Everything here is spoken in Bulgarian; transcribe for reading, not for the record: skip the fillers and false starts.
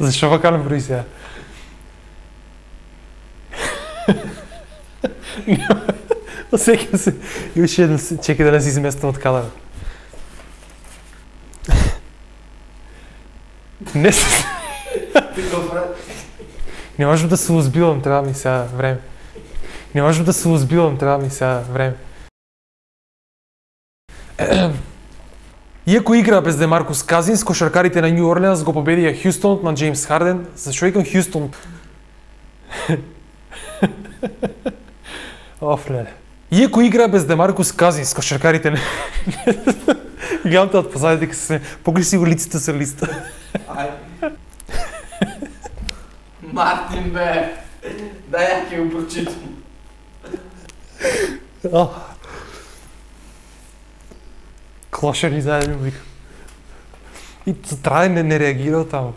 Защо вака направи сега? Всеки се... Имаше един... Чекай да не си измествам от кадъра. Не се... Не можем да се узбивам, трябва ми сега време. Не можем да се узбивам, трябва ми сега време. Иако игра без Демаркус Казинс, кошаркарите на Нью Орлеанс го победија Хюстон на Джеймс Харден. Зашо викам Хюстон? Офле. Иако игра без Демаркус Казинс, кошаркарите на... Гледам те от позади, дека се... Погледи си го лицето sa листа. Мартин, бе! Дай ја ќе го прочитам. Клошер ни заедно вика. И трябва не реагирал там.